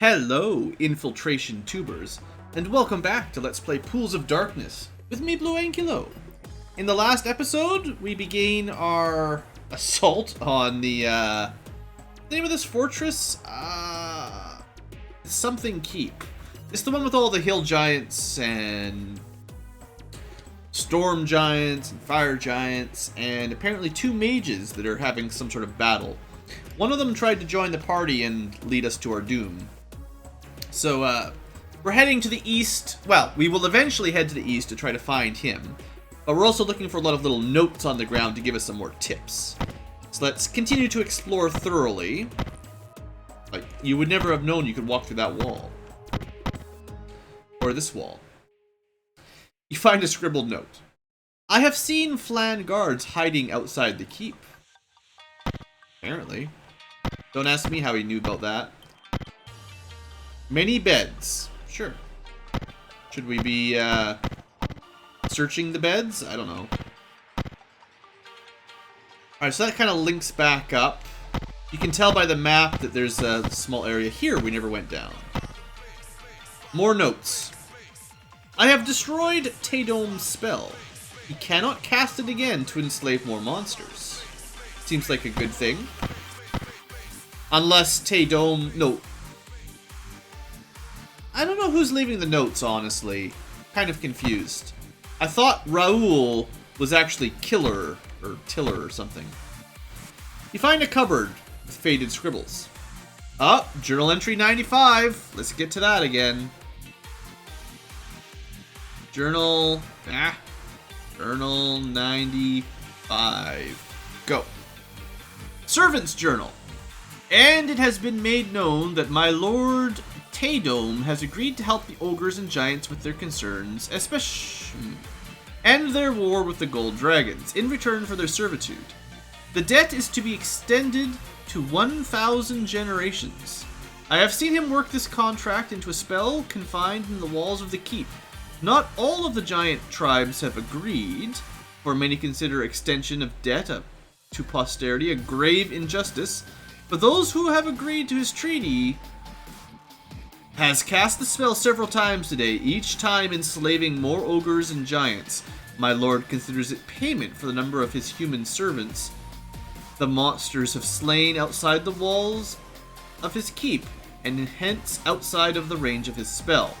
Hello, infiltration tubers, and welcome back to Let's Play Pools of Darkness with me, BlueAnkylo. In the last episode, we began our assault on the name of this fortress, something keep. It's the one with all the hill giants and storm giants and fire giants, and apparently two mages that are having some sort of battle. One of them tried to join the party and lead us to our doom. So, we're heading to the east. Well, we will eventually head to the east to try to find him. But we're also looking for a lot of little notes on the ground to give us some more tips. So let's continue to explore thoroughly. Like, you would never have known you could walk through that wall. Or this wall. You find a scribbled note. I have seen Flan guards hiding outside the keep. Apparently. Don't ask me how he knew about that. Many beds. Sure. Should we be, searching the beds? I don't know. Alright, so that kind of links back up. You can tell by the map that there's a small area here we never went down. More notes. I have destroyed Taydom's spell. He cannot cast it again to enslave more monsters. Seems like a good thing. Unless Taydom... No. I don't know who's leaving the notes, honestly. Kind of confused. I thought Raoul was actually Killer, or Tiller or something. You find a cupboard with faded scribbles. Journal entry 95. Let's get to that again. Journal 95. Go. Servant's journal. And it has been made known that my lord Taydom has agreed to help the ogres and giants with their concerns, especially and their war with the gold dragons, in return for their servitude. The debt is to be extended to 1,000 generations. I have seen him work this contract into a spell confined in the walls of the keep. Not all of the giant tribes have agreed, for many consider extension of debt to posterity a grave injustice, but those who have agreed to his treaty has cast the spell several times today, each time enslaving more ogres and giants. My lord considers it payment for the number of his human servants the monsters have slain outside the walls of his keep, and hence outside of the range of his spell.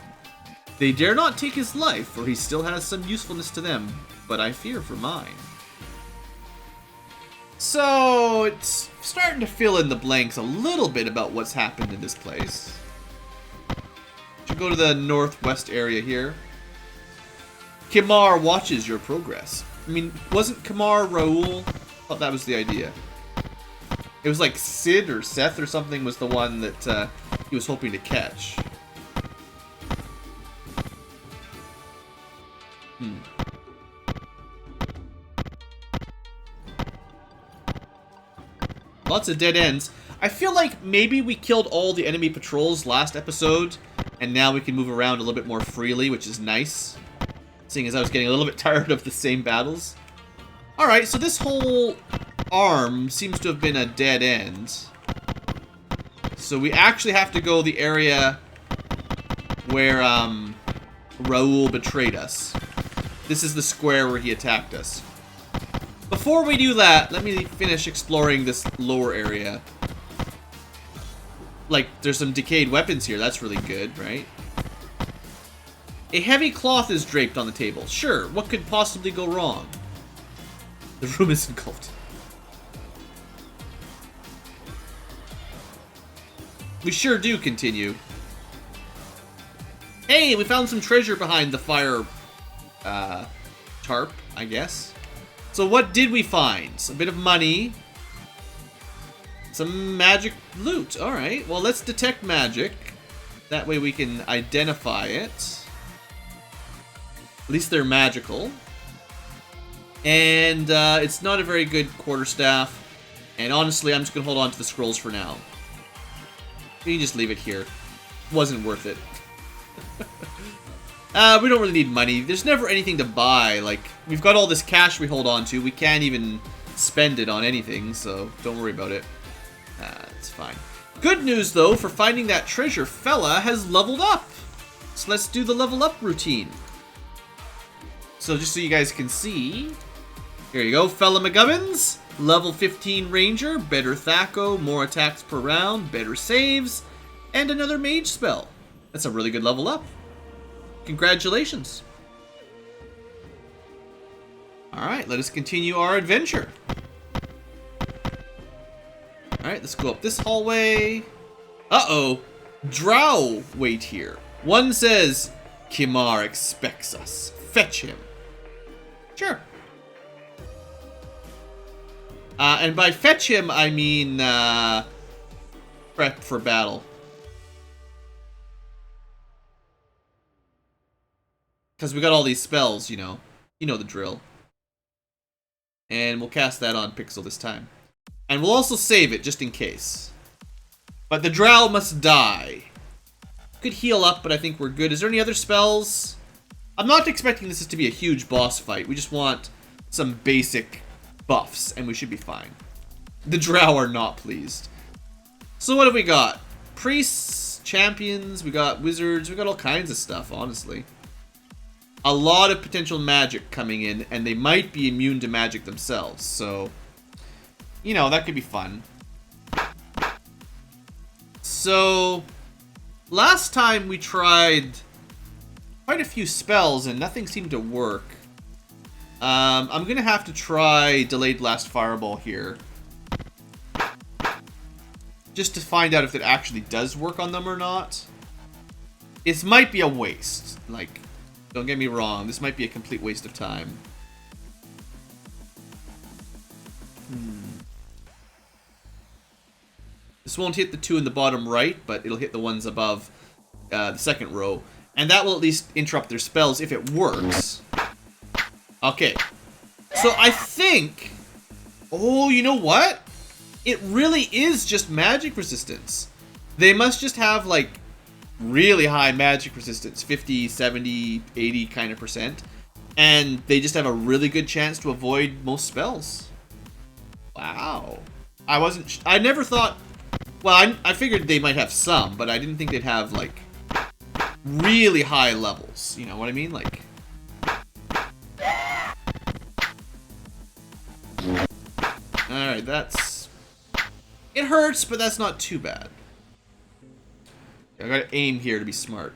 They dare not take his life, for he still has some usefulness to them, but I fear for mine. So, it's starting to fill in the blanks a little bit about what's happened in this place. Should go to the northwest area here. Kimar watches your progress. I mean, wasn't Kimar Raoul? I thought that was the idea. It was like Sid or Seth or something was the one that he was hoping to catch. Lots of dead ends. I feel like maybe we killed all the enemy patrols last episode, and now we can move around a little bit more freely, which is nice. Seeing as I was getting a little bit tired of the same battles. Alright, so this whole arm seems to have been a dead end. So we actually have to go the area where Raoul betrayed us. This is the square where he attacked us. Before we do that, let me finish exploring this lower area. Like, there's some decayed weapons here. That's really good, right? A heavy cloth is draped on the table. Sure, what could possibly go wrong? The room is engulfed. We sure do continue. Hey, we found some treasure behind the fire tarp, I guess. So what did we find? A bit of money. Some magic loot. Alright, well let's detect magic. That way we can identify it. At least they're magical. And it's not a very good quarterstaff. And honestly, I'm just going to hold on to the scrolls for now. You can just leave it here. Wasn't worth it. We don't really need money. There's never anything to buy. Like, we've got all this cash we hold on to. We can't even spend it on anything, so don't worry about it. It's fine. Good news, though, for finding that treasure, fella has leveled up. So let's do the level up routine. So just so you guys can see, here you go, fella McGubbins. Level 15 Ranger, better Thaco, more attacks per round, better saves, and another mage spell. That's a really good level up. Congratulations. Alright, let us continue our adventure. Alright, let's go up this hallway. Uh-oh. Drow wait here. One says, Kimar expects us. Fetch him. Sure. And by fetch him, I mean prep for battle. Because we got all these spells, you know. You know the drill. And we'll cast that on Pixel this time. And we'll also save it, just in case. But the drow must die. Could heal up, but I think we're good. Is there any other spells? I'm not expecting this to be a huge boss fight. We just want some basic buffs, and we should be fine. The drow are not pleased. So what have we got? Priests, champions, we got wizards, we got all kinds of stuff, honestly. A lot of potential magic coming in, and they might be immune to magic themselves, so, you know, that could be fun. So, last time we tried quite a few spells, and nothing seemed to work. I'm gonna have to try Delayed Blast Fireball here. Just to find out if it actually does work on them or not. It might be a waste, like... Don't get me wrong, this might be a complete waste of time. This won't hit the two in the bottom right, but it'll hit the ones above the second row. And that will at least interrupt their spells if it works. Okay. So I think... Oh, you know what? It really is just magic resistance. They must just have, like, really high magic resistance, 50, 70, 80 kind of percent, and they just have a really good chance to avoid most spells. Wow. I never thought, well, I figured they might have some, but I didn't think they'd have, like, really high levels, you know what I mean? Like, alright, that's, it hurts, but that's not too bad. I gotta aim here to be smart.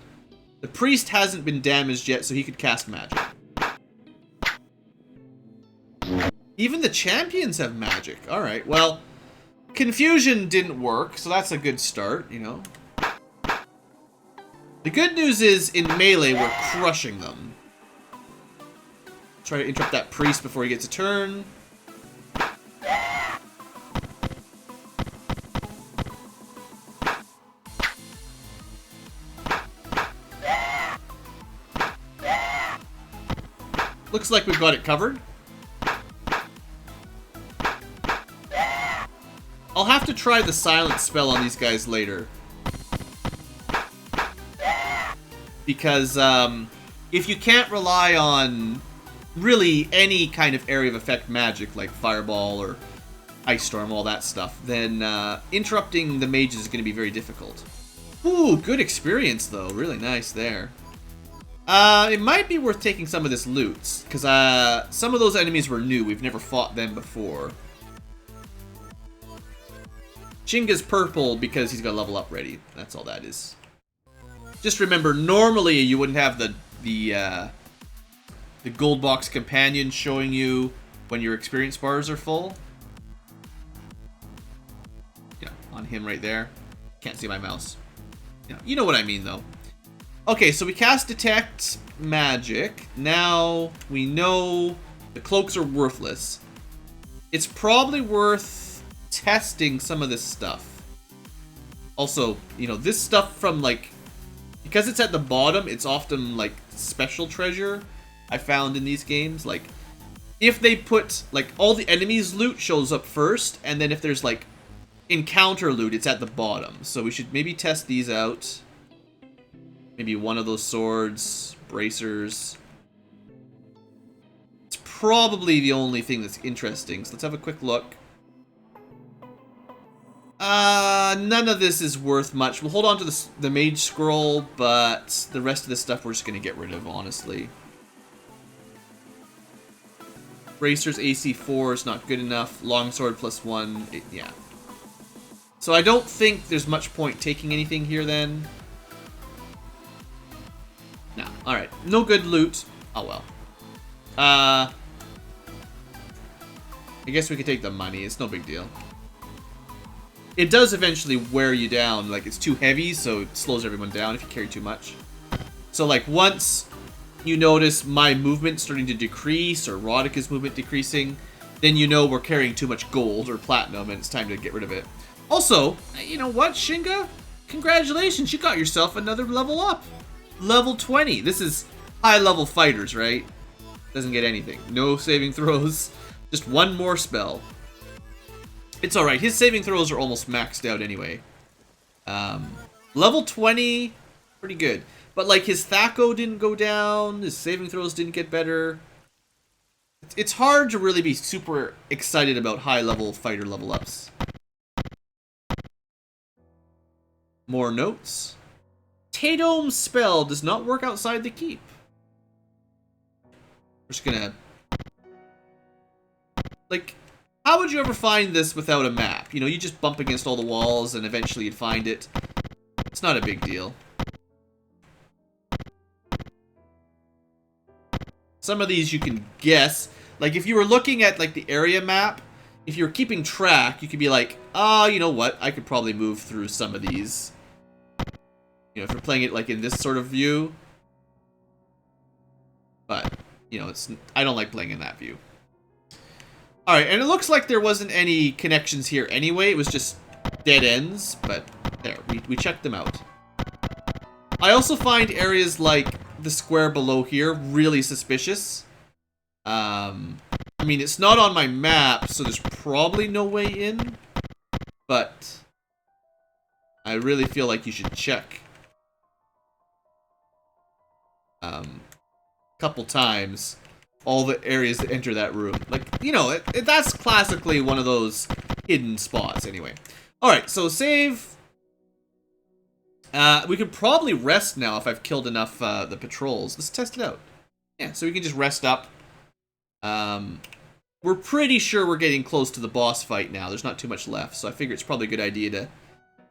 The priest hasn't been damaged yet, so he could cast magic. Even the champions have magic. Alright, well, confusion didn't work, so that's a good start, you know. The good news is, in melee, we're crushing them. Try to interrupt that priest before he gets a turn. Looks like we've got it covered. I'll have to try the silent spell on these guys later. Because, if you can't rely on really any kind of area of effect magic, like Fireball or Ice Storm, all that stuff, then interrupting the mages is going to be very difficult. Ooh, good experience, though. Really nice there. It might be worth taking some of this loot, because some of those enemies were new. We've never fought them before. Chinga's purple because he's got a level up ready. That's all that is. Just remember, normally you wouldn't have the gold box companion showing you when your experience bars are full. Yeah, on him right there. Can't see my mouse. Yeah, you know what I mean, though. Okay, so we cast Detect Magic. Now we know the cloaks are worthless. It's probably worth testing some of this stuff. Also, you know, this stuff from, like, because it's at the bottom, it's often, like, special treasure I found in these games. Like, if they put, like, all the enemies' loot shows up first, and then if there's, like, encounter loot, it's at the bottom. So we should maybe test these out. Maybe one of those swords, bracers. It's probably the only thing that's interesting, so let's have a quick look. None of this is worth much. We'll hold on to the mage scroll, but the rest of this stuff we're just going to get rid of, honestly. Bracer's AC 4 is not good enough. Longsword +1, yeah. So I don't think there's much point taking anything here then. No, alright. No good loot. Oh well. I guess we could take the money. It's no big deal. It does eventually wear you down. Like, it's too heavy, so it slows everyone down if you carry too much. So, like, once you notice my movement starting to decrease, or Rodika's movement decreasing, then you know we're carrying too much gold or platinum, and it's time to get rid of it. Also, you know what, Shinga? Congratulations, you got yourself another level up. Level 20. This is high-level fighters, right? Doesn't get anything. No saving throws. Just one more spell. It's alright. His saving throws are almost maxed out anyway. Level 20, pretty good. But, like, his Thaco didn't go down. His saving throws didn't get better. It's hard to really be super excited about high-level fighter level ups. More notes. Taedom's spell does not work outside the keep. We're just gonna... Like, how would you ever find this without a map? You know, you just bump against all the walls and eventually you'd find it. It's not a big deal. Some of these you can guess. Like, if you were looking at, like, the area map, if you were keeping track, you could be like, oh, you know what? I could probably move through some of these. You know, if you're playing it, like, in this sort of view. But, you know, I don't like playing in that view. Alright, and it looks like there wasn't any connections here anyway. It was just dead ends, but there, we checked them out. I also find areas like the square below here really suspicious. I mean, it's not on my map, so there's probably no way in. But I really feel like you should check couple times all the areas that enter that room. Like, you know, that's classically one of those hidden spots anyway. Alright, so save. We could probably rest now if I've killed enough the patrols. Let's test it out. Yeah, so we can just rest up. We're pretty sure we're getting close to the boss fight now. There's not too much left, so I figure it's probably a good idea to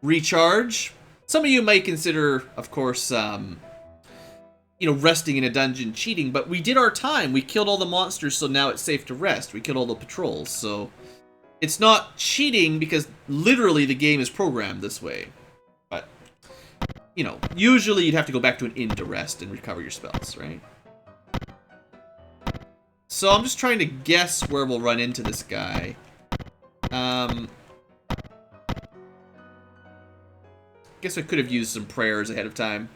recharge. Some of you might consider, of course, you know, resting in a dungeon cheating, but we did our time. We killed all the monsters, so now it's safe to rest. We killed all the patrols, so it's not cheating because literally the game is programmed this way. But, you know, usually you'd have to go back to an inn to rest and recover your spells, right? So I'm just trying to guess where we'll run into this guy. Guess I could have used some prayers ahead of time.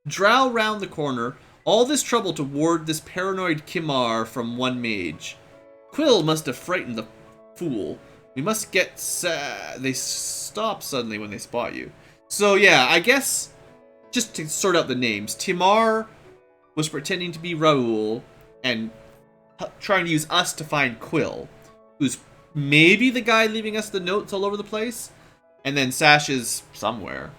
Drow round the corner. All this trouble to ward this paranoid Kimar from one mage. Quill must have frightened the fool. We must get... they stop suddenly when they spot you. So yeah, I guess, just to sort out the names, Timar was pretending to be Raoul and trying to use us to find Quill, who's maybe the guy leaving us the notes all over the place. And then Sash is somewhere.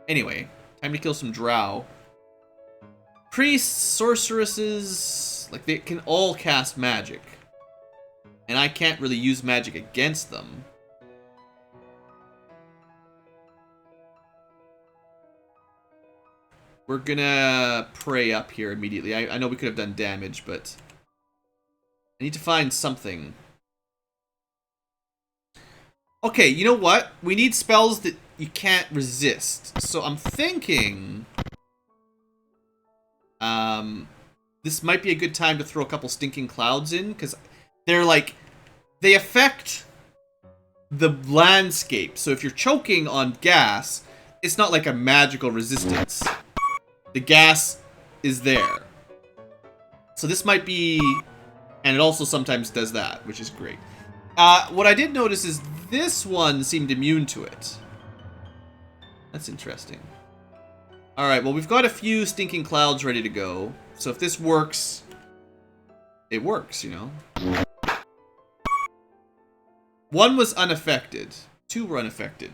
Anyway, time to kill some drow. Priests, sorceresses, like, they can all cast magic. And I can't really use magic against them. We're gonna pray up here immediately. I know we could have done damage, but I need to find something. Okay, you know what? We need spells that you can't resist. So I'm thinking... this might be a good time to throw a couple Stinking Clouds in, because they're like... they affect the landscape. So if you're choking on gas, it's not like a magical resistance. The gas is there. So this might be... and it also sometimes does that, which is great. What I did notice is this one seemed immune to it. That's interesting. Alright, well, we've got a few Stinking Clouds ready to go. So if this works, it works, you know. 1 was unaffected. 2 were unaffected.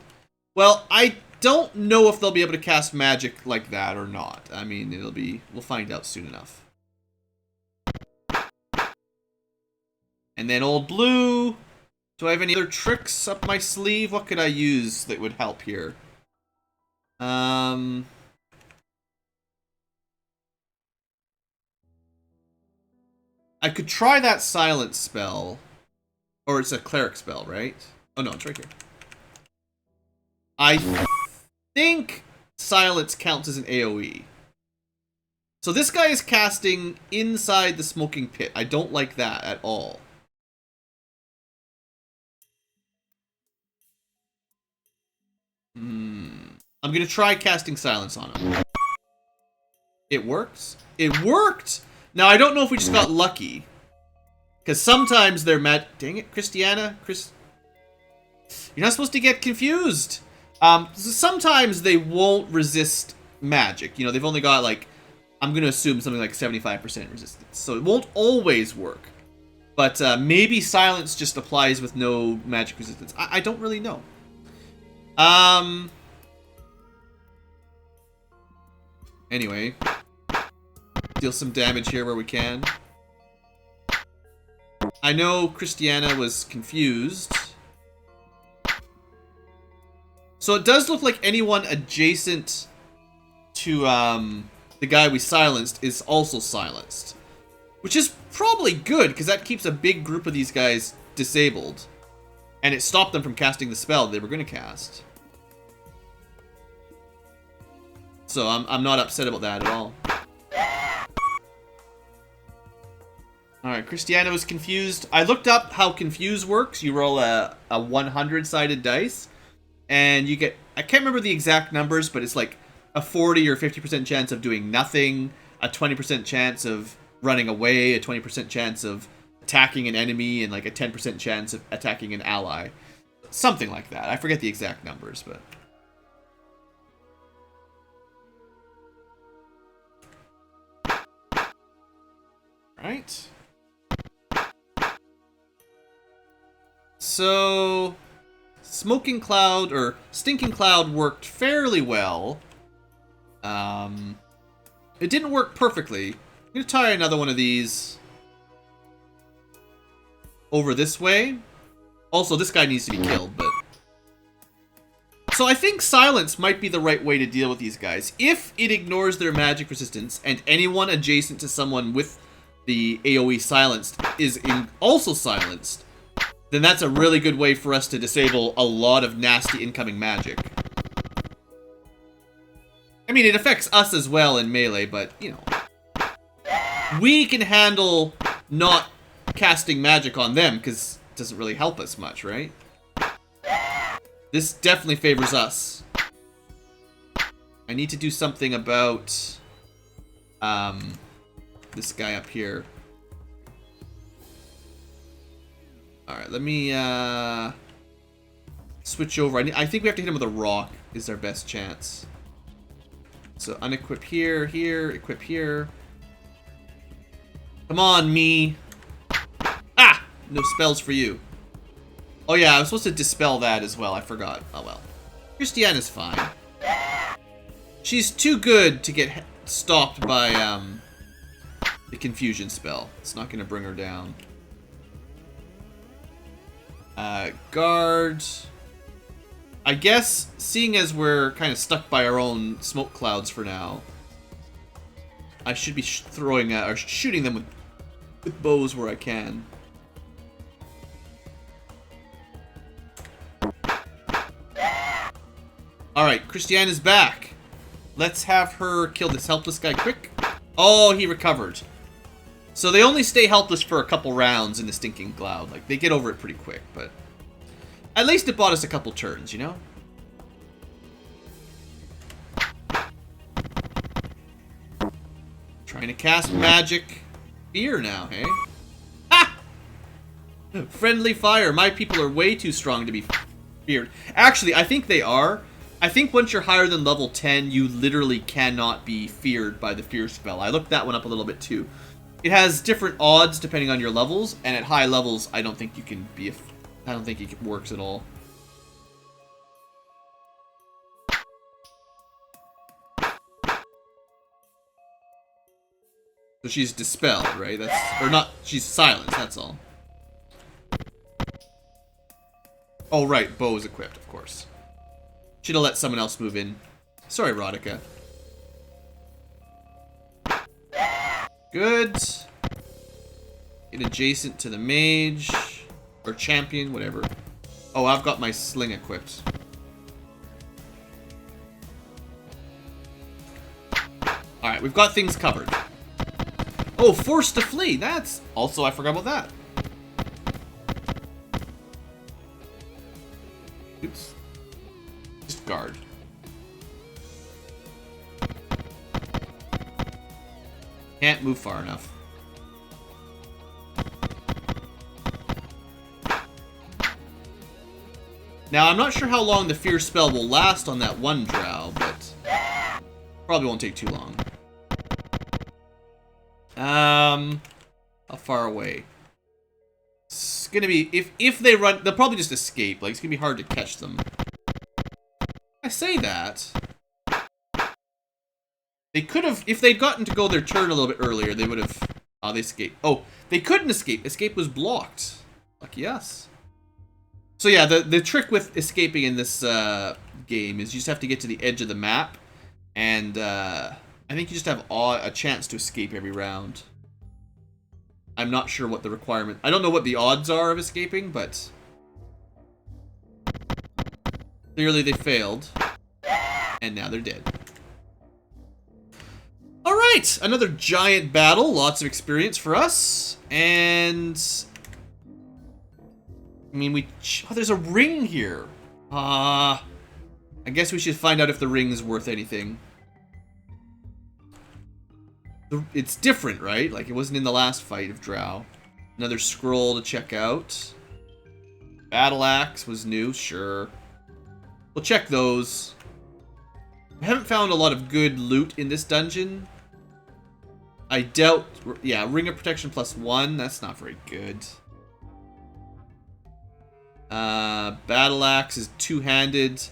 Well, I don't know if they'll be able to cast magic like that or not. I mean, we'll find out soon enough. And then old blue. Do I have any other tricks up my sleeve? What could I use that would help here? I could try that silence spell. Or it's a cleric spell, right? Oh no, it's right here. I think silence counts as an AoE. So this guy is casting inside the smoking pit. I don't like that at all. I'm gonna try casting silence on him. It works? It worked! Now, I don't know if we just got lucky. Because sometimes they're mad. Dang it, Christiana? You're not supposed to get confused. Sometimes they won't resist magic. You know, they've only got, like, I'm going to assume something like 75% resistance. So it won't always work. But maybe silence just applies with no magic resistance. I don't really know. Anyway. Deal some damage here where we can. I know Christiana was confused. So it does look like anyone adjacent to the guy we silenced is also silenced. Which is probably good, because that keeps a big group of these guys disabled. And it stopped them from casting the spell they were going to cast. So I'm not upset about that at all. Alright, Christiana was confused. I looked up how confuse works. You roll a 100-sided dice. And you get, I can't remember the exact numbers, but it's like a 40 or 50% chance of doing nothing, a 20% chance of running away, a 20% chance of attacking an enemy, and like a 10% chance of attacking an ally. Something like that. I forget the exact numbers, but... Right. So... Smoking Cloud, or Stinking Cloud, worked fairly well. It didn't work perfectly. I'm going to tie another one of these over this way. Also, this guy needs to be killed, but... So I think silence might be the right way to deal with these guys. If it ignores their magic resistance, and anyone adjacent to someone with the AoE silenced is also silenced, then that's a really good way for us to disable a lot of nasty incoming magic. I mean, it affects us as well in melee, but, you know. We can handle not casting magic on them, because it doesn't really help us much, right? This definitely favors us. I need to do something about this guy up here. Alright, let me switch over. I think we have to hit him with a rock is our best chance. So unequip here, here, equip here. Come on, me. Ah! No spells for you. Oh yeah, I was supposed to dispel that as well. I forgot. Oh well. Christiana's fine. She's too good to get stopped by the confusion spell. It's not going to bring her down. Guard. I guess, seeing as we're kind of stuck by our own smoke clouds for now, I should be throwing or shooting them with bows where I can. Alright, Christiana's back. Let's have her kill this helpless guy quick. Oh, he recovered. So they only stay helpless for a couple rounds in the Stinking Cloud. Like, they get over it pretty quick, but... At least it bought us a couple turns, you know? Trying to cast magic. Fear now, hey? Ha! Friendly fire. My people are way too strong to be feared. Actually, I think they are. I think once you're higher than level 10, you literally cannot be feared by the fear spell. I looked that one up a little bit too. It has different odds depending on your levels, and at high levels, I don't think you can be I don't think it works at all. So she's dispelled, right? That's or not. She's silenced. That's all. Oh right, bow is equipped, of course. Should have let someone else move in. Sorry, Rodica. Good. Get adjacent to the mage or champion, whatever. Oh, I've got my sling equipped. All right, we've got things covered. Oh, forced to flee. That's also, I forgot about that. Oops. Just guard. Can't move far enough. Now, I'm not sure how long the fear spell will last on that one drow, but probably won't take too long. How far away? It's gonna be, if they run, they'll probably just escape. Like, it's gonna be hard to catch them. I say that. They could have, if they'd gotten to go their turn a little bit earlier, they would have, oh, they escaped. Oh, they couldn't escape. Escape was blocked. Lucky us. So yeah, the trick with escaping in this game is you just have to get to the edge of the map, and I think you just have a chance to escape every round. I'm not sure what the requirement... I don't know what the odds are of escaping, but... clearly they failed. And now they're dead. Alright! Another giant battle. Lots of experience for us. And... I mean, oh, there's a ring here. I guess we should find out if the ring is worth anything. It's different, right? Like, it wasn't in the last fight of drow. Another scroll to check out. Battle axe was new, sure. We'll check those. I haven't found a lot of good loot in this dungeon. I doubt... yeah, ring of protection +1. That's not very good. Battle axe is two-handed.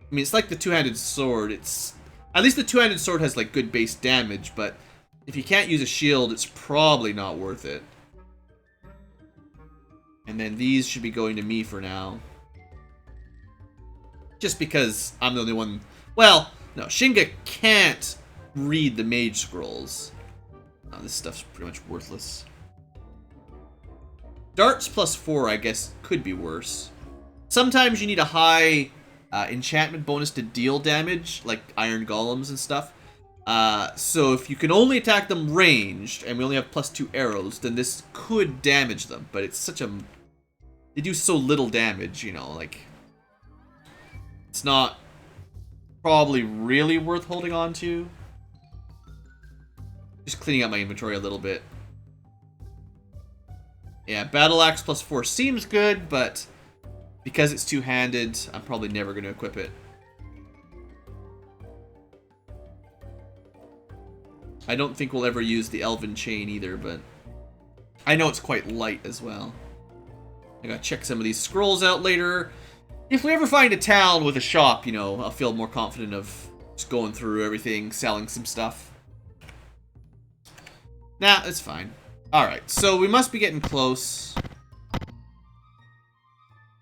I mean, it's like the two-handed sword. It's... at least the two-handed sword has, like, good base damage, but... if you can't use a shield, it's probably not worth it. And then these should be going to me for now. Just because I'm the only one... well, no, Shinga can't read the mage scrolls. Oh, this stuff's pretty much worthless. Darts +4, I guess, could be worse. Sometimes you need a high enchantment bonus to deal damage, like iron golems and stuff. So if you can only attack them ranged, and we only have +2 arrows, then this could damage them. But it's such a... they do so little damage, you know, like... it's not probably really worth holding on to. Just cleaning up my inventory a little bit. Yeah, battle axe +4 seems good, but because it's two-handed, I'm probably never going to equip it. I don't think we'll ever use the elven chain either, but I know it's quite light as well. I gotta check some of these scrolls out later. If we ever find a town with a shop, you know, I'll feel more confident of just going through everything, selling some stuff. Nah, it's fine. Alright, so we must be getting close.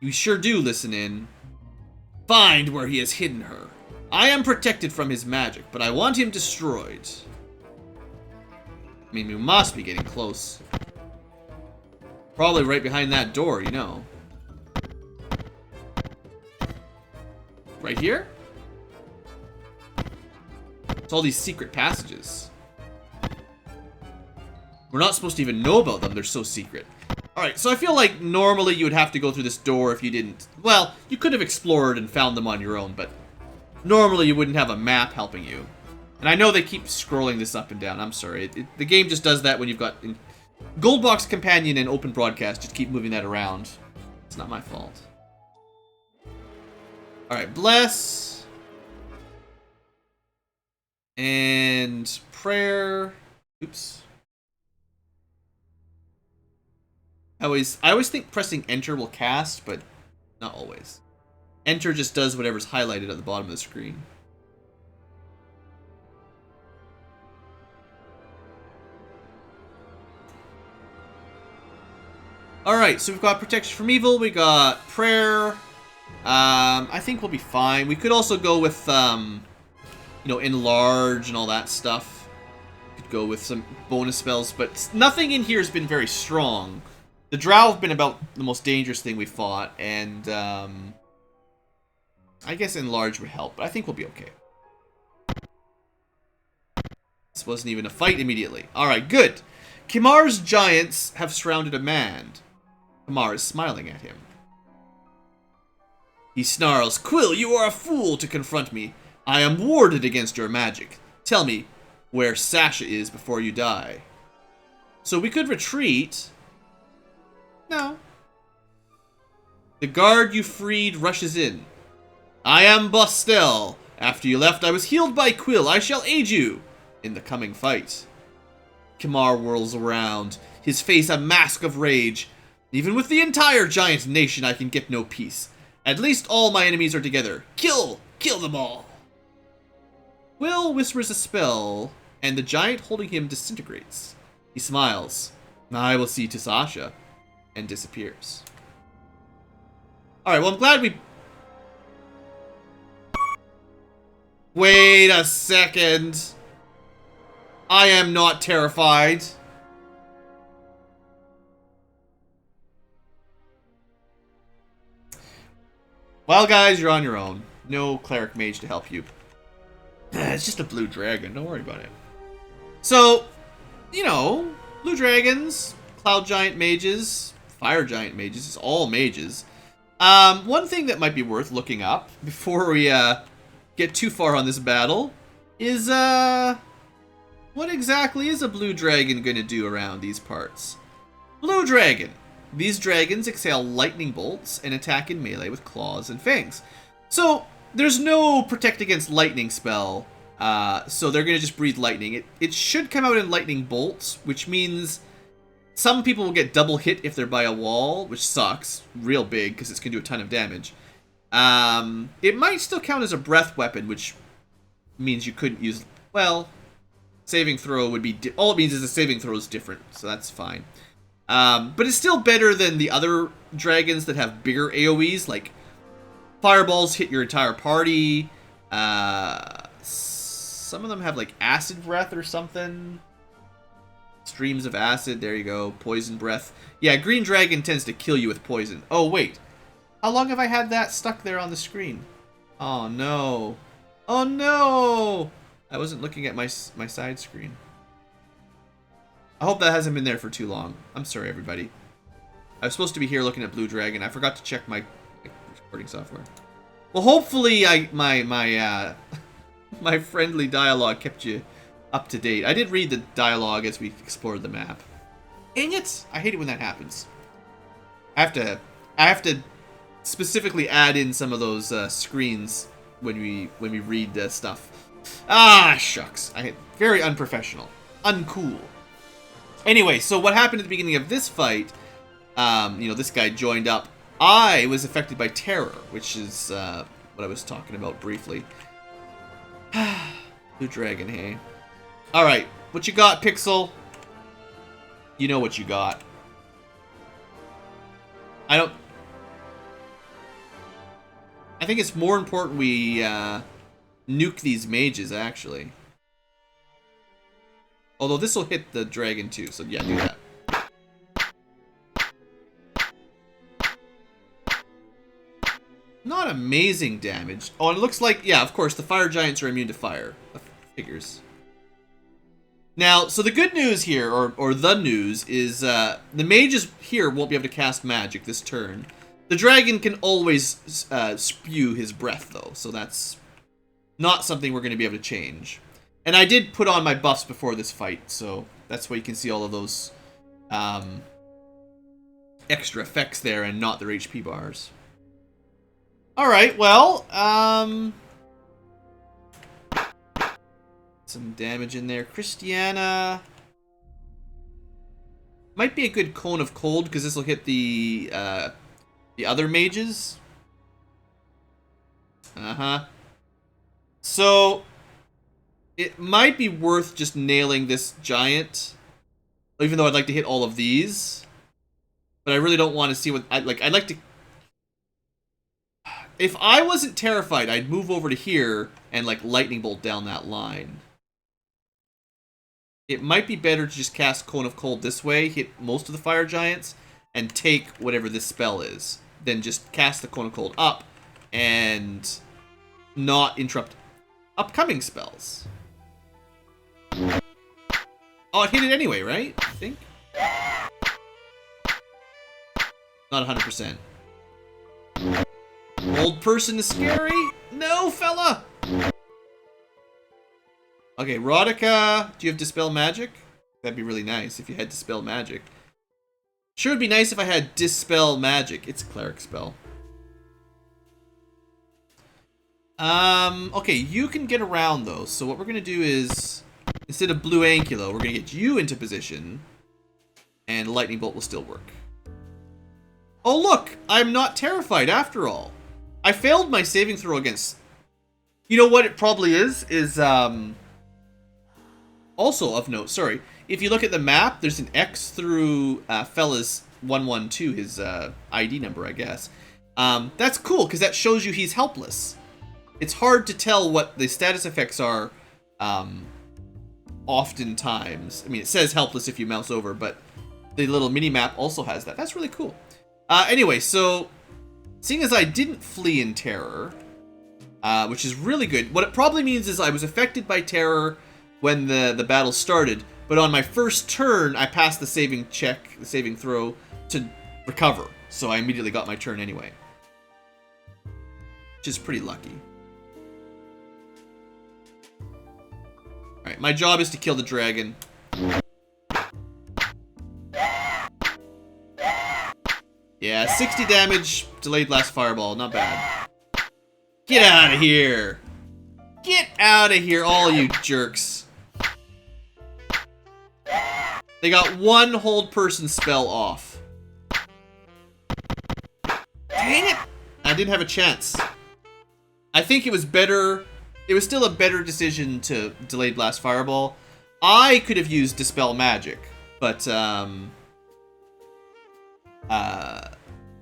You sure do listen in. Find where he has hidden her. I am protected from his magic, but I want him destroyed. I mean, we must be getting close. Probably right behind that door, you know. Right here? It's all these secret passages. We're not supposed to even know about them. They're so secret. Alright, so I feel like normally you would have to go through this door if you didn't... well, you could have explored and found them on your own, but normally you wouldn't have a map helping you. And I know they keep scrolling this up and down. I'm sorry. The game just does that when you've got... Goldbox Companion and Open Broadcast just keep moving that around. It's not my fault. Alright, bless. And prayer. Oops. I always think pressing enter will cast, but not always. Enter just does whatever's highlighted at the bottom of the screen. Alright, so we've got protection from evil, we got prayer. I think we'll be fine. We could also go with, you know, enlarge and all that stuff. Could go with some bonus spells, but nothing in here has been very strong. The drow have been about the most dangerous thing we fought, and I guess enlarge would help, but I think we'll be okay. This wasn't even a fight immediately. Alright, good. Kimar's giants have surrounded a man. Kimar is smiling at him. He snarls, Quill, you are a fool to confront me. I am warded against your magic. Tell me where Sasha is before you die. So we could retreat. No. The guard you freed rushes in. I am Bostel. After you left, I was healed by Quill. I shall aid you in the coming fight. Kimar whirls around, his face a mask of rage. Even with the entire giant nation, I can get no peace. At least all my enemies are together. Kill! Kill them all! Will whispers a spell, and the giant holding him disintegrates. He smiles. I will see to Sasha, and disappears. Alright, well I'm glad we... Wait a second. I am not terrified. Well, guys, you're on your own. No cleric mage to help you. It's just a blue dragon. Don't worry about it. So, you know, blue dragons, cloud giant mages, fire giant mages. It's all mages. One thing that might be worth looking up before we get too far on this battle is what exactly is a blue dragon going to do around these parts? Blue dragon. These dragons exhale lightning bolts and attack in melee with claws and fangs. So, there's no protect against lightning spell, so they're going to just breathe lightning. It should come out in lightning bolts, which means some people will get double hit if they're by a wall, which sucks real big because it's going to do a ton of damage. It might still count as a breath weapon, which means you couldn't use... Well, saving throw would be... All it means is the saving throw is different, so that's fine. But it's still better than the other dragons that have bigger AoEs, like fireballs hit your entire party. Some of them have like acid breath or something. Streams of acid, there you go. Poison breath. Yeah, green dragon tends to kill you with poison. Oh, wait. How long have I had that stuck there on the screen? Oh, no. Oh, no! I wasn't looking at my side screen. I hope that hasn't been there for too long. I'm sorry, everybody. I was supposed to be here looking at Blue Dragon. I forgot to check my recording software. Well, hopefully my friendly dialogue kept you up to date. I did read the dialogue as we explored the map. Dang it! I hate it when that happens. I have to specifically add in some of those screens when we read stuff. Ah, shucks. Very unprofessional. Uncool. Anyway, so what happened at the beginning of this fight, you know, this guy joined up. I was affected by terror, which is what I was talking about briefly. Blue dragon, hey? Alright, what you got, Pixel? You know what you got. I think it's more important we nuke these mages, actually. Although this will hit the dragon too, so yeah, do that. Not amazing damage. Oh, and it looks like, yeah, of course, the fire giants are immune to fire. Figures. Now, so the good news here, or the news, is the mages here won't be able to cast magic this turn. The dragon can always spew his breath, though, so that's not something we're going to be able to change. And I did put on my buffs before this fight, so that's why you can see all of those extra effects there and not their HP bars. Alright, well, some damage in there. Christiana. Might be a good Cone of Cold, because this will hit the other mages. Uh-huh. So, it might be worth just nailing this giant, even though I'd like to hit all of these. But I really don't want to see what... I'd like to... If I wasn't terrified, I'd move over to here and, like, lightning bolt down that line. It might be better to just cast Cone of Cold this way, hit most of the fire giants, and take whatever this spell is. Then just cast the Cone of Cold up, and not interrupt upcoming spells. Oh, it hit it anyway, right? I think? Not 100%. Old person is scary? No, fella! Okay, Rodica, do you have Dispel Magic? That'd be really nice if you had Dispel Magic. Sure would be nice if I had Dispel Magic. It's a cleric spell. Okay, you can get around though. So what we're gonna do is, instead of BlueAnkylo, we're gonna get you into position, and Lightning Bolt will still work. Oh look, I'm not terrified after all. I failed my saving throw against... You know what it probably is also of note, sorry. If you look at the map, there's an X through fella's 112, his ID number, I guess. That's cool, because that shows you he's helpless. It's hard to tell what the status effects are oftentimes. I mean, it says helpless if you mouse over, but the little mini-map also has that. That's really cool. Anyway, so... Seeing as I didn't flee in terror, which is really good, what it probably means is I was affected by terror when the battle started, but on my first turn, I passed the saving check, the saving throw, to recover. So I immediately got my turn anyway. Which is pretty lucky. Alright, my job is to kill the dragon. Yeah, 60 damage, delayed blast fireball, not bad. Get out of here! Get out of here, all you jerks. They got one hold person spell off. Dang it! I didn't have a chance. I think it was better... It was still a better decision to delayed blast fireball. I could have used Dispel Magic, but,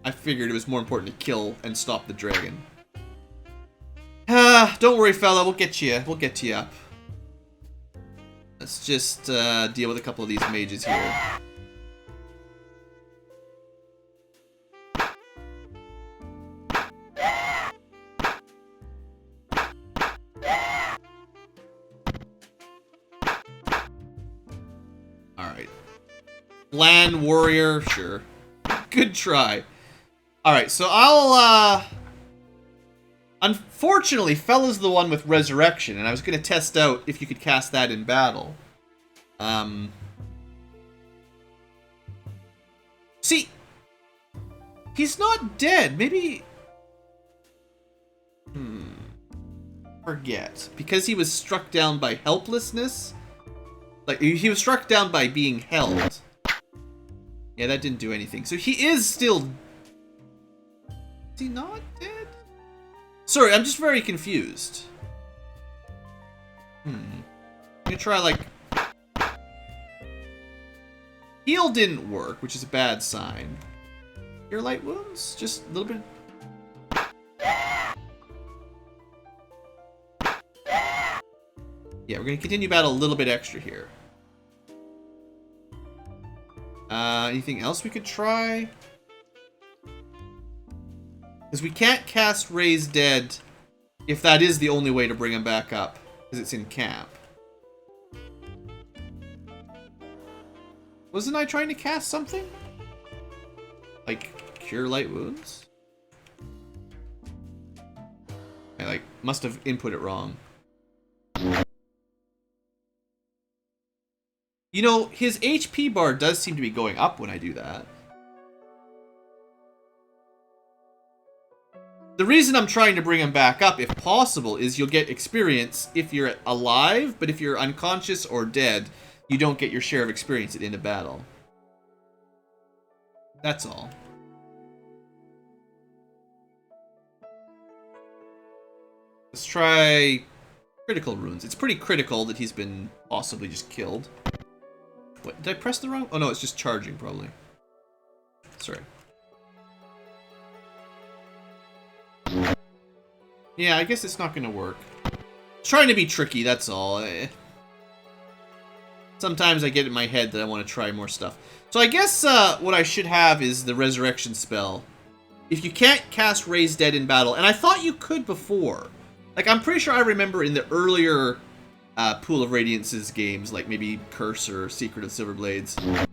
I figured it was more important to kill and stop the dragon. Don't worry, fella. We'll get you. We'll get you up. Let's just deal with a couple of these mages here. Alright. Land warrior, sure. Good try. Alright, so I'll, Unfortunately, fella's the one with resurrection, and I was going to test out if you could cast that in battle. See, he's not dead. Maybe... Forget. Because he was struck down by helplessness? Like, he was struck down by being held. Yeah, that didn't do anything. So he is still... Is he not dead? Sorry, I'm just very confused. I'm gonna try, like... Heal didn't work, which is a bad sign. Cure light wounds? Just a little bit... Yeah, we're gonna continue battle a little bit extra here. Anything else we could try? Because we can't cast Raise Dead if that is the only way to bring him back up, because it's in camp. Wasn't I trying to cast something? Like, Cure Light Wounds? I, like, must have input it wrong. You know, his HP bar does seem to be going up when I do that. The reason I'm trying to bring him back up, if possible, is you'll get experience if you're alive, but if you're unconscious or dead, you don't get your share of experience at the end of battle. That's all. Let's try critical runes. It's pretty critical that he's been possibly just killed. What, did I press the wrong? Oh no, it's just charging probably. Sorry. Yeah, I guess it's not gonna work. It's trying to be tricky, that's all. Sometimes I get in my head that I want to try more stuff. So I guess what I should have is the resurrection spell. If you can't cast Raise Dead in battle, and I thought you could before. Like, I'm pretty sure I remember in the earlier Pool of Radiance's games, like maybe Curse or Secret of Silverblades.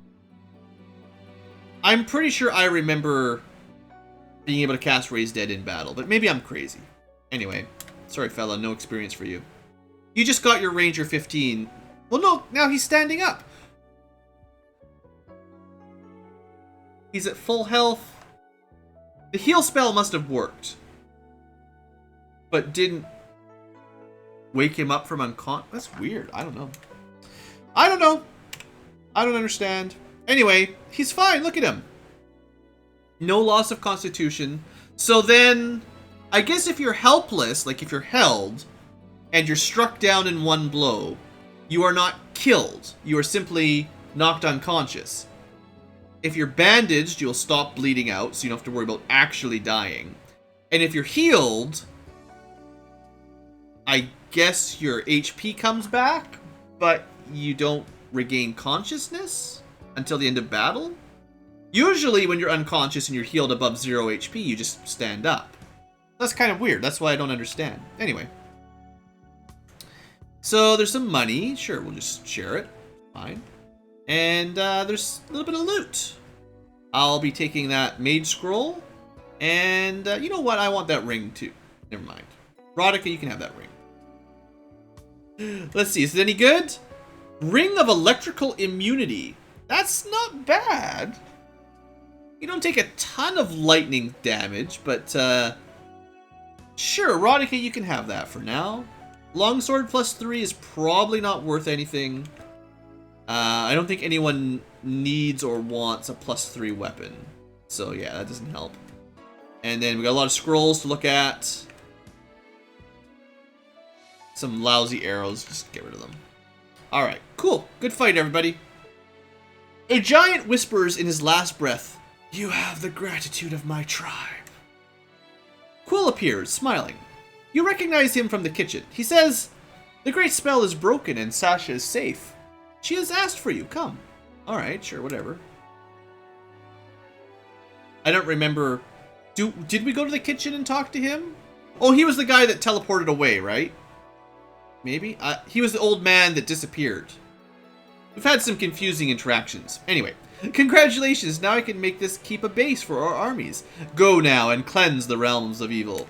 I'm pretty sure I remember being able to cast Raise Dead in battle, but maybe I'm crazy. Anyway, sorry fella, no experience for you. You just got your Ranger 15. Well, no, now he's standing up. He's at full health. The heal spell must have worked. But didn't wake him up from unconscious. That's weird. I don't know. I don't know. I don't understand. Anyway, he's fine. Look at him. No loss of constitution. So then, I guess if you're helpless, like if you're held, and you're struck down in one blow, you are not killed. You are simply knocked unconscious. If you're bandaged, you'll stop bleeding out, so you don't have to worry about actually dying. And if you're healed, I guess your HP comes back, but you don't regain consciousness until the end of battle? Usually when you're unconscious and you're healed above 0 HP, you just stand up. That's kind of weird. That's why I don't understand. Anyway. So there's some money. Sure, we'll just share it. Fine. And there's a little bit of loot. I'll be taking that mage scroll. And you know what? I want that ring too. Never mind. Rodica, you can have that ring. Let's see. Is it any good? Ring of electrical immunity. That's not bad. You don't take a ton of lightning damage, but sure, Rodica, you can have that for now. Longsword +3 is probably not worth anything. I don't think anyone needs or wants a +3 weapon. So yeah, that doesn't help. And then we got a lot of scrolls to look at. Some lousy arrows, just get rid of them. Alright, cool. Good fight, everybody. A giant whispers in his last breath, "You have the gratitude of my tribe." Quill appears, smiling. You recognize him from the kitchen. He says, "The great spell is broken and Sasha is safe. She has asked for you. Come." Alright, sure, whatever. I don't remember. Did we go to the kitchen and talk to him? Oh, he was the guy that teleported away, right? Maybe? He was the old man that disappeared. We've had some confusing interactions. Anyway, congratulations. Now I can make this keep a base for our armies. Go now and cleanse the realms of evil.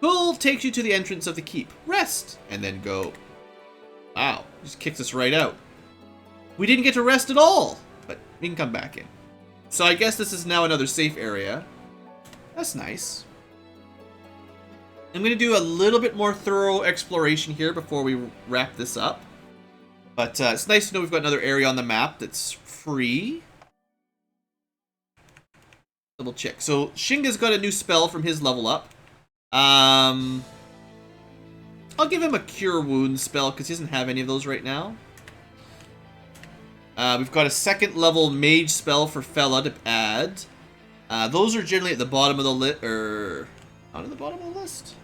Bull takes you to the entrance of the keep. Rest, and then go. Wow, just kicks us right out. We didn't get to rest at all, but we can come back in. So I guess this is now another safe area. That's nice. I'm going to do a little bit more thorough exploration here before we wrap this up. But it's nice to know we've got another area on the map that's free. Double check. So Shinga's got a new spell from his level up. I'll give him a Cure Wounds spell because he doesn't have any of those right now. We've got a second level mage spell for Fella to add. Those are generally at the bottom of the list, or not at the bottom of the list.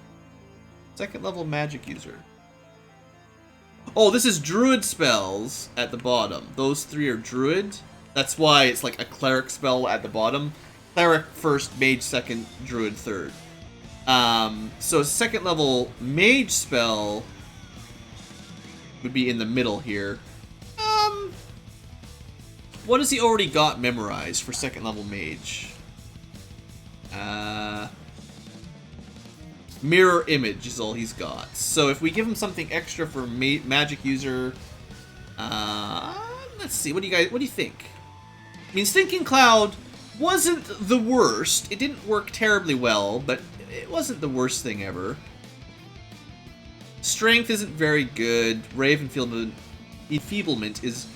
Second level magic user. Oh, this is druid spells at the bottom. Those three are druid. That's why it's like a cleric spell at the bottom. Cleric first, mage second, druid third. So second level mage spell would be in the middle here. What has he already got memorized for second level mage? Mirror image is all he's got. So if we give him something extra for magic user, let's see. What do you think? I mean, Stinking Cloud wasn't the worst. It didn't work terribly well, but it wasn't the worst thing ever. Strength isn't very good. Ray of Enfeeblement is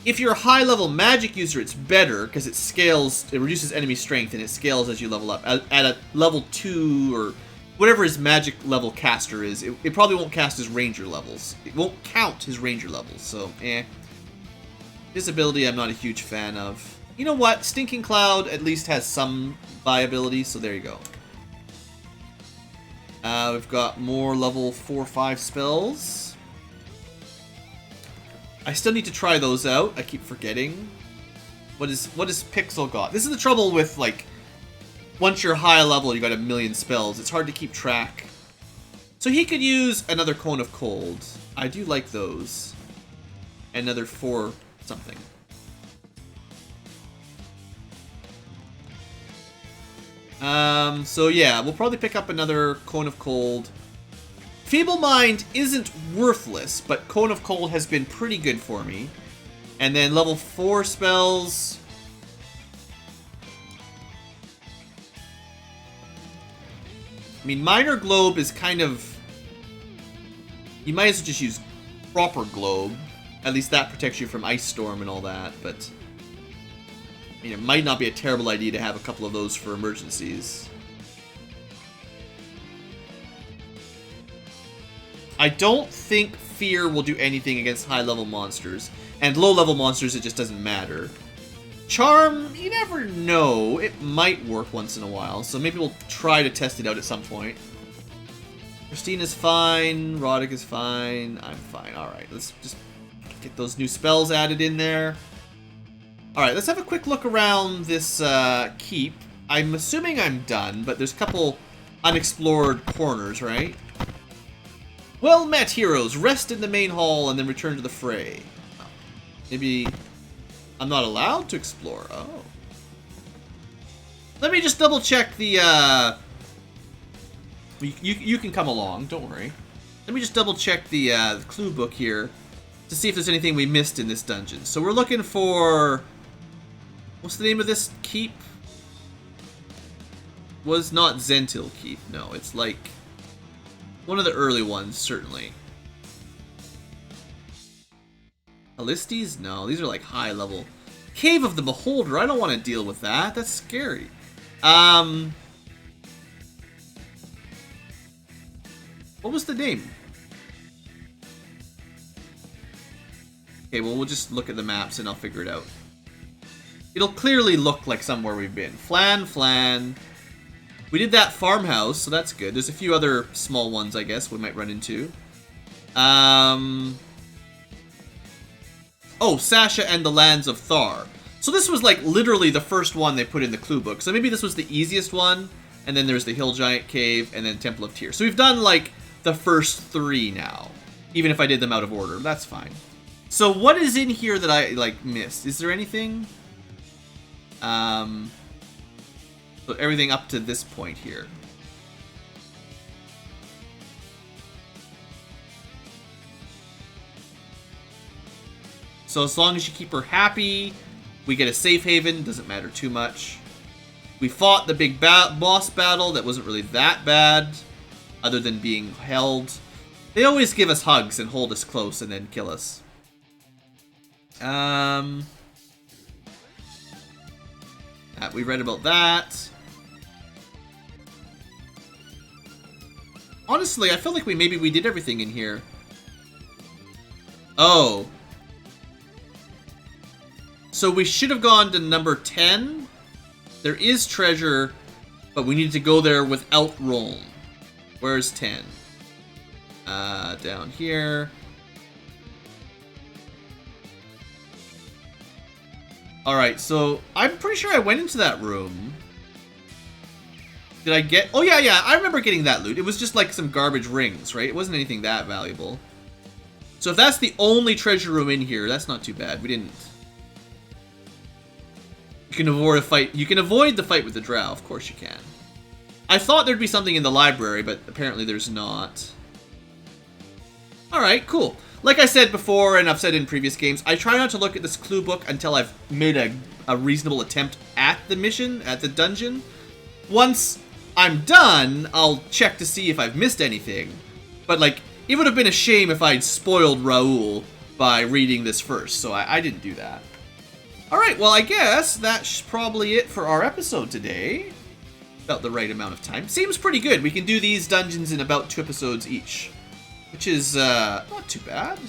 If you're a high-level magic user, it's better, because it scales, it reduces enemy strength, and it scales as you level up. At a level 2, or whatever his magic level caster is, it probably won't cast his ranger levels. It won't count his ranger levels, so, This ability I'm not a huge fan of. You know what? Stinking Cloud at least has some viability, so there you go. We've got more level 4-5 spells. I still need to try those out. I keep forgetting. What is Pixel got? This is the trouble with, like, once you're high level, you got a million spells. It's hard to keep track. So he could use another Cone of Cold. I do like those. Another 4 something. So yeah, we'll probably pick up another Cone of Cold. Feeble Mind isn't worthless, but Cone of Cold has been pretty good for me. And then level 4 spells. I mean, Minor Globe is kind of... You might as well just use proper Globe. At least that protects you from Ice Storm and all that, but... I mean, it might not be a terrible idea to have a couple of those for emergencies. I don't think Fear will do anything against high-level monsters. And low-level monsters, it just doesn't matter. Charm, you never know. It might work once in a while, so maybe we'll try to test it out at some point. Christina's fine. Roddick is fine. I'm fine. Alright, let's just get those new spells added in there. Alright, let's have a quick look around this keep. I'm assuming I'm done, but there's a couple unexplored corners, right? Well met, heroes. Rest in the main hall and then return to the fray. Oh. Maybe I'm not allowed to explore. Oh. Let me just double check the, You can come along, don't worry. Let me just double check the clue book here to see if there's anything we missed in this dungeon. So we're looking for... What's the name of this keep? Was not Zentil Keep. No, it's like... one of the early ones, certainly. Alistes? No, these are like high level. Cave of the Beholder. I don't want to deal with that. That's scary. What was the name? Okay, well, we'll just look at the maps and I'll figure it out. It'll clearly look like somewhere we've been. Flan. We did that farmhouse, so that's good. There's a few other small ones, I guess, we might run into. Oh, Sasha and the Lands of Thar. So this was, like, literally the first one they put in the clue book. So maybe this was the easiest one, and then there's the Hill Giant Cave, and then Temple of Tyr. So we've done, like, the first 3 now. Even if I did them out of order. That's fine. So what is in here that I, like, missed? Is there anything? So everything up to this point here. So as long as you keep her happy, we get a safe haven, doesn't matter too much. We fought the big boss battle that wasn't really that bad, other than being held. They always give us hugs and hold us close and then kill us. We read about that. Honestly, I feel like maybe we did everything in here. Oh. So we should have gone to number 10. There is treasure, but we need to go there without Rolm. Where's 10? Down here. Alright, so I'm pretty sure I went into that room. Did I get... Oh, yeah, I remember getting that loot. It was just like some garbage rings, right? It wasn't anything that valuable. So if that's the only treasure room in here, that's not too bad. We didn't... You can avoid a fight. You can avoid the fight with the drow. Of course you can. I thought there'd be something in the library, but apparently there's not. Alright, cool. Like I said before, and I've said in previous games, I try not to look at this clue book until I've made a reasonable attempt at the mission, at the dungeon. Once I'm done, I'll check to see if I've missed anything. But, like, it would have been a shame if I'd spoiled Raoul by reading this first, so I didn't do that. Alright, well, I guess that's probably it for our episode today. About the right amount of time. Seems pretty good. We can do these dungeons in about 2 episodes each, which is not too bad.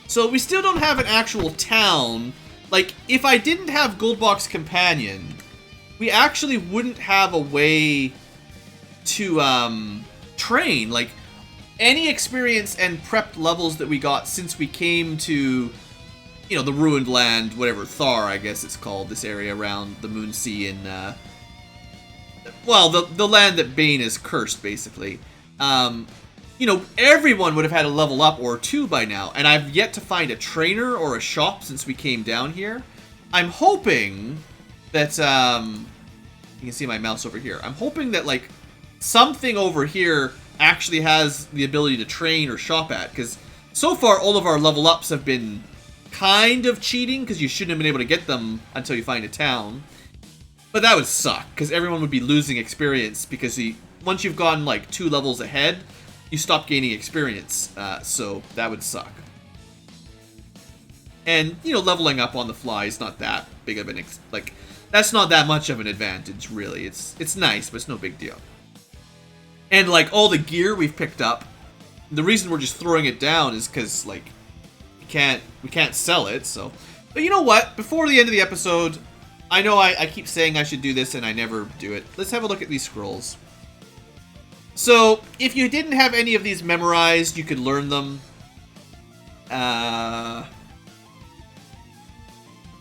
So we still don't have an actual town. Like, if I didn't have Goldbox Companion, we actually wouldn't have a way to train. Like, any experience and prepped levels that we got since we came to, you know, the Ruined Land, whatever, Thar, I guess it's called, this area around the Moon Sea and, well, the land that Bane is cursed, basically. You know, everyone would have had a level up or 2 by now, and I've yet to find a trainer or a shop since we came down here. I'm hoping that, you can see my mouse over here. I'm hoping that, like, something over here actually has the ability to train or shop at, because so far all of our level ups have been kind of cheating, because you shouldn't have been able to get them until you find a town. But that would suck, because everyone would be losing experience, because once you've gone, like, 2 levels ahead, you stop gaining experience, so that would suck. And, you know, leveling up on the fly is not that big of an, like, that's not that much of an advantage, really. It's nice, but it's no big deal. And, like, all the gear we've picked up, the reason we're just throwing it down is because, like, we can't sell it, so. But you know what? Before the end of the episode, I know I keep saying I should do this and I never do it. Let's have a look at these scrolls. So, if you didn't have any of these memorized, you could learn them.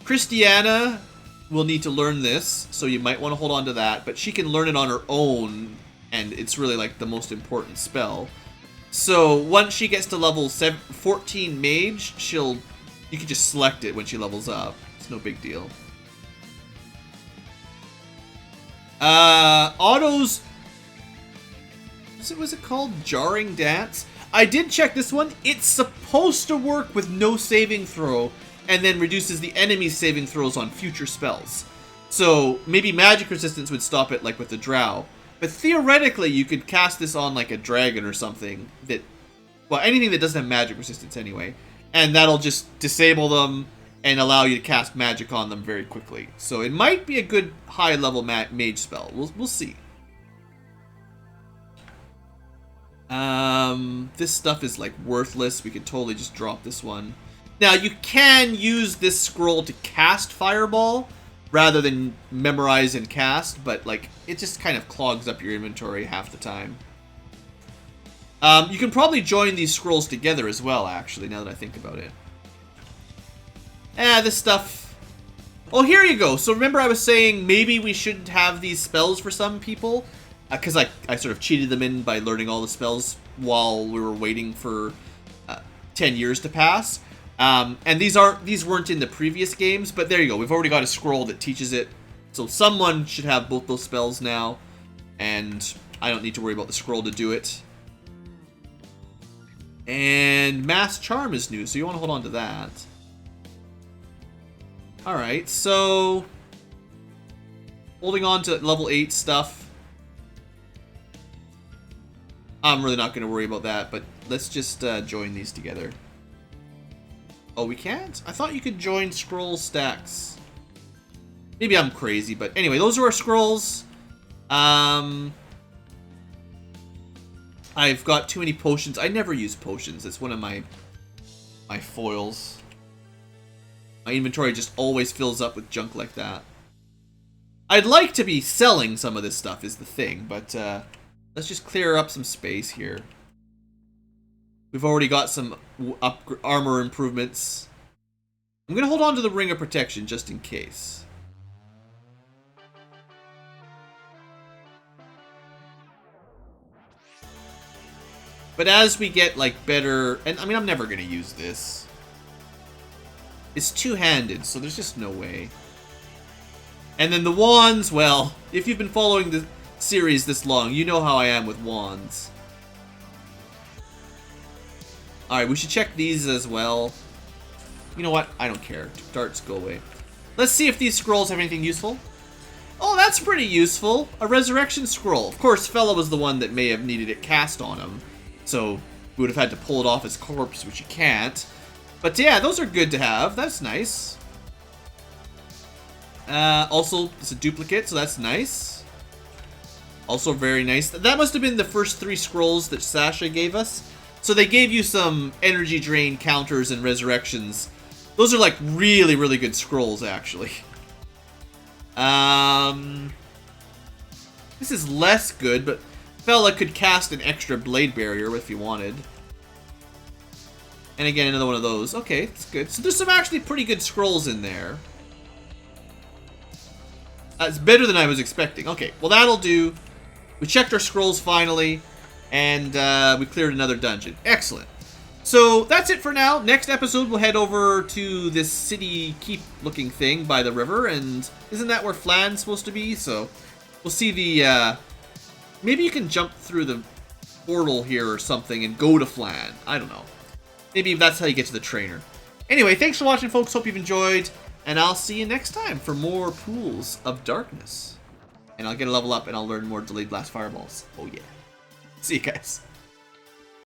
Christiana will need to learn this, so you might want to hold on to that, but she can learn it on her own, and it's really like the most important spell. So, once she gets to level 14 mage, you can just select it when she levels up. It's no big deal. Autos... Was it called? Jarring Dance? I did check this one. It's supposed to work with no saving throw, and then reduces the enemy's saving throws on future spells. So, maybe magic resistance would stop it, like with the drow. But theoretically, you could cast this on, like, a dragon or something that... Well, anything that doesn't have magic resistance anyway. And that'll just disable them and allow you to cast magic on them very quickly. So, it might be a good high-level mage spell. We'll see. This stuff is, like, worthless. We could totally just drop this one. Now, you can use this scroll to cast Fireball rather than memorize and cast, but, like, it just kind of clogs up your inventory half the time. You can probably join these scrolls together as well, actually, now that I think about it. This stuff... Oh, here you go. So remember I was saying maybe we shouldn't have these spells for some people? Because I sort of cheated them in by learning all the spells while we were waiting for 10 years to pass. And these weren't in the previous games, but there you go. We've already got a scroll that teaches it. So someone should have both those spells now, and I don't need to worry about the scroll to do it. And Mass Charm is new, so you want to hold on to that. Alright, so... holding on to level 8 stuff. I'm really not going to worry about that, but let's just join these together. Oh, we can't? I thought you could join scroll stacks. Maybe I'm crazy, but anyway, those are our scrolls. I've got too many potions. I never use potions. It's one of my foils. My inventory just always fills up with junk like that. I'd like to be selling some of this stuff is the thing, but let's just clear up some space here. We've already got some armor improvements. I'm going to hold on to the Ring of Protection just in case. But as we get, like, better... And, I mean, I'm never going to use this. It's two-handed, so there's just no way. And then the wands, well, if you've been following the series this long, you know how I am with wands. Alright, we should check these as well. You know what? I don't care. Darts, go away. Let's see if these scrolls have anything useful. Oh, that's pretty useful. A resurrection scroll. Of course, Fella was the one that may have needed it cast on him. So we would have had to pull it off his corpse, which you can't. But yeah, those are good to have. That's nice. Also, it's a duplicate, so that's nice. Also very nice. That must have been the first 3 scrolls that Sasha gave us. So they gave you some energy drain counters and resurrections. Those are like really, really good scrolls, actually. This is less good, but Fella could cast an extra blade barrier if he wanted. And again, another one of those. Okay, that's good. So there's some actually pretty good scrolls in there. That's better than I was expecting. Okay, well that'll do. We checked our scrolls finally, and we cleared another dungeon. Excellent. So that's it for now. Next episode, we'll head over to this city keep looking thing by the river, and isn't that where Flan's supposed to be? So we'll see the... maybe you can jump through the portal here or something and go to Flan. I don't know. Maybe that's how you get to the trainer. Anyway, thanks for watching, folks. Hope you've enjoyed. And I'll see you next time for more Pools of Darkness. And I'll get a level up and I'll learn more Delayed Blast Fireballs. Oh yeah. See you guys.